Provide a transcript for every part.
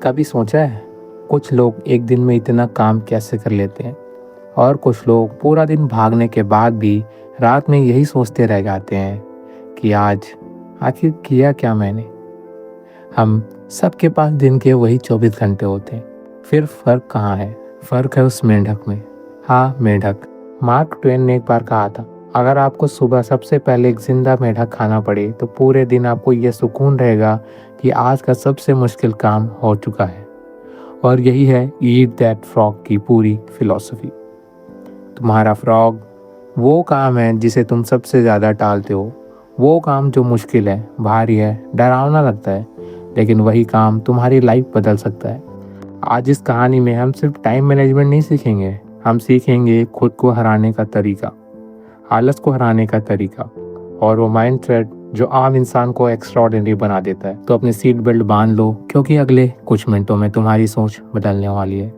कभी सोचा है कुछ लोग एक दिन में इतना काम कैसे कर लेते हैं और कुछ लोग पूरा दिन भागने के बाद भी रात में यही सोचते रह जाते हैं कि आज आखिर किया क्या मैंने। हम सबके पास दिन के वही 24 घंटे होते हैं, फिर फर्क कहाँ है? फर्क है उस मेंढक में। हाँ, मेंढक। मार्क ट्वेन ने एक बार कहा था, अगर आपको सुबह सबसे पहले एक जिंदा मेंढक खाना पड़े तो पूरे दिन आपको यह सुकून रहेगा कि आज का सबसे मुश्किल काम हो चुका है। और यही है ईट दैट फ्रॉग की पूरी फिलॉसफी। तुम्हारा फ्रॉग वो काम है जिसे तुम सबसे ज़्यादा टालते हो, वो काम जो मुश्किल है, भारी है, डरावना लगता है, लेकिन वही काम तुम्हारी लाइफ बदल सकता है। आज इस कहानी में हम सिर्फ टाइम मैनेजमेंट नहीं सीखेंगे, हम सीखेंगे खुद को हराने का तरीका, आलस को हराने का तरीका और वो माइंड थ्रेड जो आम इंसान को एक्स्ट्राऑर्डिनरी बना देता है। तो अपनी सीट बेल्ट बांध लो, क्योंकि अगले कुछ मिनटों में तुम्हारी सोच बदलने वाली है।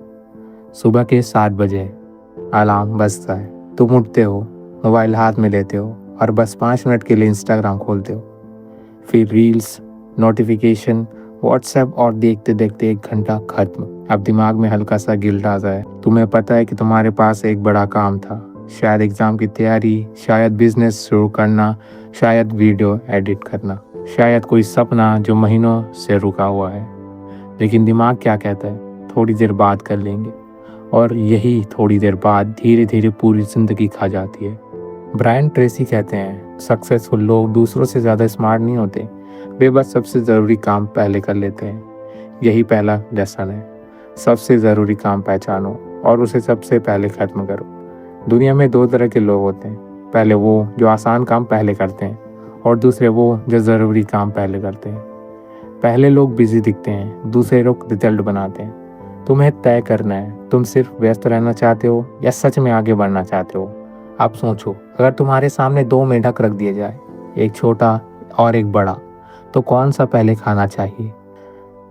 सुबह के 7 बजे अलार्म बजता है, तुम उठते हो, मोबाइल हाथ में लेते हो और बस 5 मिनट के लिए इंस्टाग्राम खोलते हो। फिर रील्स, नोटिफिकेशन, व्हाट्सएप और देखते देखते 1 घंटा खत्म। अब दिमाग में हल्का सा गिल्ट आता है। तुम्हें पता है कि तुम्हारे पास एक बड़ा काम था, शायद एग्जाम की तैयारी, शायद बिजनेस शुरू करना, शायद वीडियो एडिट करना, शायद कोई सपना जो महीनों से रुका हुआ है। लेकिन दिमाग क्या कहता है? थोड़ी देर बाद कर लेंगे। और यही थोड़ी देर बाद धीरे धीरे पूरी जिंदगी खा जाती है। ब्रायन ट्रेसी कहते हैं, सक्सेसफुल लोग दूसरों से ज़्यादा स्मार्ट नहीं होते, वे बस सबसे ज़रूरी काम पहले कर लेते हैं। यही पहला लेसन है, सबसे ज़रूरी काम पहचानो और उसे सबसे पहले ख़त्म करो। दुनिया में 2 तरह के लोग होते हैं, पहले वो जो आसान काम पहले करते हैं और दूसरे वो जो ज़रूरी काम पहले करते हैं। पहले लोग बिजी दिखते हैं, दूसरे लोग रिजल्ट बनाते हैं। तुम्हें तय करना है, तुम सिर्फ व्यस्त रहना चाहते हो या सच में आगे बढ़ना चाहते हो। आप सोचो, अगर तुम्हारे सामने 2 मेंढक रख दिए जाए, एक छोटा और एक बड़ा, तो कौन सा पहले खाना चाहिए?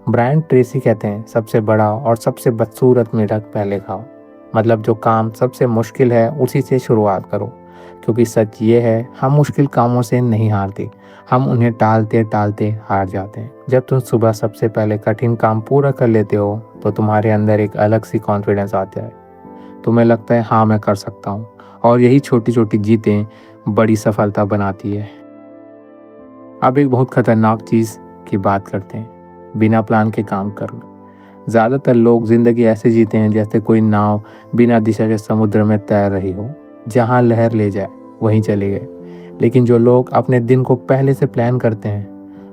ब्रायन ट्रेसी कहते हैं, सबसे बड़ा और सबसे बदसूरत मेंढक पहले खाओ। मतलब जो काम सबसे मुश्किल है उसी से शुरुआत करो, क्योंकि सच ये है, हम मुश्किल कामों से नहीं हारते, हम उन्हें टालते टालते हार जाते हैं। जब तुम सुबह सबसे पहले कठिन काम पूरा कर लेते हो तो तुम्हारे अंदर एक अलग सी कॉन्फिडेंस आता है। तुम्हें लगता है हाँ मैं कर सकता हूँ, और यही छोटी छोटी जीतें बड़ी सफलता बनाती है। अब एक बहुत खतरनाक चीज़ की बात करते हैं, बिना प्लान के काम करना। ज़्यादातर लोग ज़िंदगी ऐसे जीते हैं जैसे कोई नाव बिना दिशा के समुद्र में तैर रही हो, जहाँ लहर ले जाए वहीं चले गए। लेकिन जो लोग अपने दिन को पहले से प्लान करते हैं,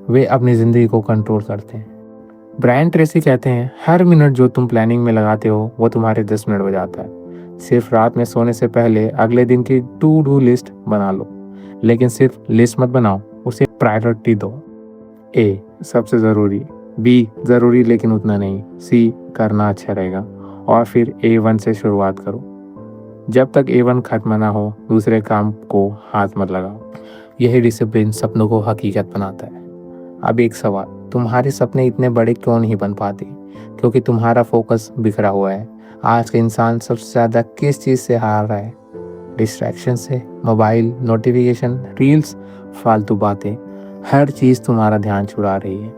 वे अपनी ज़िंदगी को कंट्रोल करते हैं। ब्रायन ट्रेसी कहते हैं, हर मिनट जो तुम प्लानिंग में लगाते हो वो तुम्हारे 10 मिनट बजाता है। सिर्फ रात में सोने से पहले अगले दिन की टू डू लिस्ट बना लो, लेकिन सिर्फ लिस्ट मत बनाओ, उसे प्रायोरिटी दो। ए सबसे ज़रूरी, बी ज़रूरी लेकिन उतना नहीं, सी करना अच्छा रहेगा, और फिर A1 से शुरुआत करो। जब तक A1 खत्म ना हो दूसरे काम को हाथ मत लगाओ। यही डिसिप्लिन सपनों को हकीकत बनाता है। अब एक सवाल, तुम्हारे सपने इतने बड़े क्यों नहीं बन पाते? क्योंकि तुम्हारा फोकस बिखरा हुआ है। आज का इंसान सबसे ज़्यादा किस चीज़ से हार रहा है? डिस्ट्रैक्शन से, मोबाइल, नोटिफिकेशन, रील्स, फालतू बातें, हर चीज़ तुम्हारा ध्यान चुरा रही है।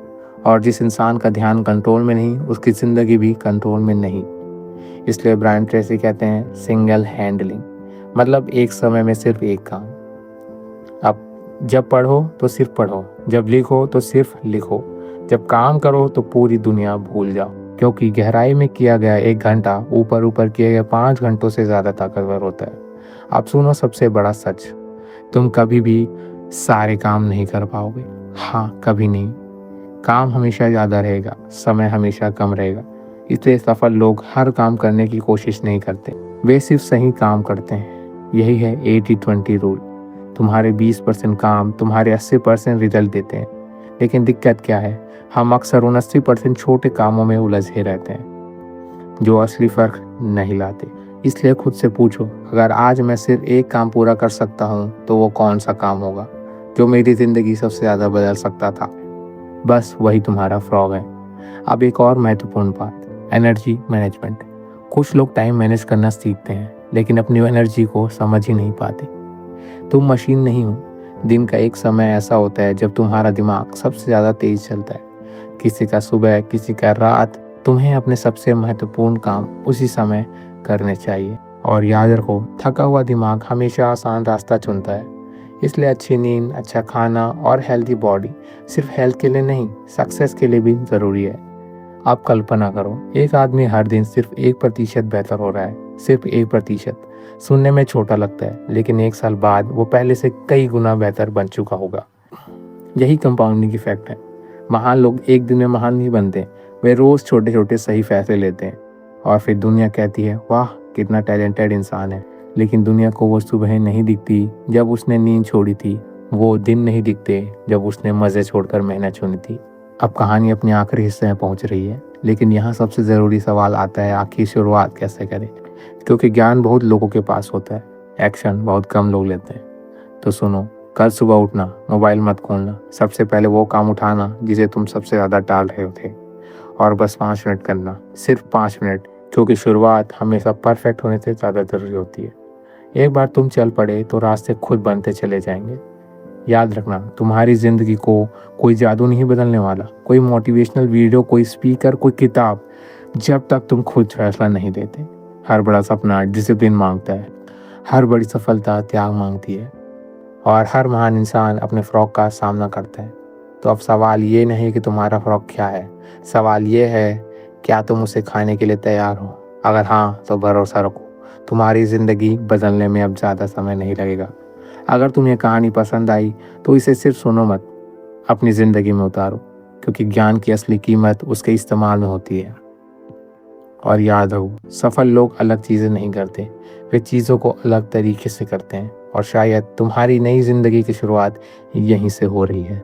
और जिस इंसान का ध्यान कंट्रोल में नहीं, उसकी ज़िंदगी भी कंट्रोल में नहीं। इसलिए ब्रायन ट्रेसी कहते हैं, सिंगल हैंडलिंग, मतलब एक समय में सिर्फ एक काम। अब जब पढ़ो तो सिर्फ पढ़ो, जब लिखो तो सिर्फ लिखो, जब काम करो तो पूरी दुनिया भूल जाओ, क्योंकि गहराई में किया गया 1 घंटा ऊपर ऊपर किए गए 5 घंटों से ज़्यादा ताकतवर होता है। अब सुनो सबसे बड़ा सच, तुम कभी भी सारे काम नहीं कर पाओगे। हाँ, कभी नहीं। काम हमेशा ज़्यादा रहेगा, समय हमेशा कम रहेगा। इसलिए सफल लोग हर काम करने की कोशिश नहीं करते, वे सिर्फ सही काम करते हैं। यही है 80-20 रूल। तुम्हारे 20% काम तुम्हारे 80% रिजल्ट देते हैं। लेकिन दिक्कत क्या है? हम अक्सर उन 80% छोटे कामों में उलझे रहते हैं जो असली फर्क नहीं लाते। इसलिए खुद से पूछो, अगर आज मैं सिर्फ एक काम पूरा कर सकता हूँ तो वो कौन सा काम होगा जो मेरी ज़िंदगी सबसे ज़्यादा बदल सकता था? बस वही तुम्हारा फ्रॉग है। अब एक और महत्वपूर्ण बात, एनर्जी मैनेजमेंट। कुछ लोग टाइम मैनेज करना सीखते हैं लेकिन अपनी एनर्जी को समझ ही नहीं पाते। तुम मशीन नहीं हो। दिन का एक समय ऐसा होता है जब तुम्हारा दिमाग सबसे ज़्यादा तेज चलता है। किसी का सुबह, किसी का रात, तुम्हें अपने सबसे महत्वपूर्ण काम उसी समय करने चाहिए। और याद रखो, थका हुआ दिमाग हमेशा आसान रास्ता चुनता है। इसलिए अच्छी नींद, अच्छा खाना और हेल्दी बॉडी सिर्फ हेल्थ के लिए नहीं, सक्सेस के लिए भी ज़रूरी है। आप कल्पना करो, एक आदमी हर दिन सिर्फ 1% बेहतर हो रहा है, सिर्फ 1%। सुनने में छोटा लगता है, लेकिन 1 साल बाद वो पहले से कई गुना बेहतर बन चुका होगा। यही कंपाउंडिंग इफेक्ट है। महान लोग एक दिन में महान नहीं बनते, वे रोज छोटे छोटे सही फैसले लेते हैं और फिर दुनिया कहती है वाह कितना टैलेंटेड इंसान है। लेकिन दुनिया को वो सुबह नहीं दिखती जब उसने नींद छोड़ी थी, वो दिन नहीं दिखते जब उसने मज़े छोड़कर मेहनत चुनी थी। अब कहानी अपने आखिरी हिस्से में पहुंच रही है, लेकिन यहाँ सबसे ज़रूरी सवाल आता है, आखिर शुरुआत कैसे करें? क्योंकि ज्ञान बहुत लोगों के पास होता है, एक्शन बहुत कम लोग लेते हैं। तो सुनो, कल सुबह उठना, मोबाइल मत खोलना, सबसे पहले वो काम उठाना जिसे तुम सबसे ज़्यादा टाल रहे थे, और बस 5 मिनट करना, सिर्फ 5 मिनट, क्योंकि शुरुआत हमेशा परफेक्ट होने से ज़्यादा ज़रूरी होती है। एक बार तुम चल पड़े तो रास्ते खुद बनते चले जाएंगे। याद रखना, तुम्हारी ज़िंदगी को कोई जादू नहीं बदलने वाला, कोई मोटिवेशनल वीडियो, कोई स्पीकर, कोई किताब, जब तक तुम खुद फैसला नहीं देते। हर बड़ा सपना डिसिप्लिन मांगता है, हर बड़ी सफलता त्याग मांगती है, और हर महान इंसान अपने फ़्रॉक का सामना करता है। तो अब सवाल ये नहीं कि तुम्हारा फ़्रॉक क्या है, सवाल ये है क्या तुम उसे खाने के लिए तैयार हो? अगर हाँ, तो भरोसा रखो, तुम्हारी ज़िंदगी बदलने में अब ज़्यादा समय नहीं लगेगा। अगर तुम्हें कहानी पसंद आई तो इसे सिर्फ सुनो मत, अपनी ज़िंदगी में उतारो, क्योंकि ज्ञान की असली कीमत उसके इस्तेमाल में होती है। और याद रहो, सफल लोग अलग चीज़ें नहीं करते, वे चीज़ों को अलग तरीके से करते हैं, और शायद तुम्हारी नई ज़िंदगी की शुरुआत यहीं से हो रही है।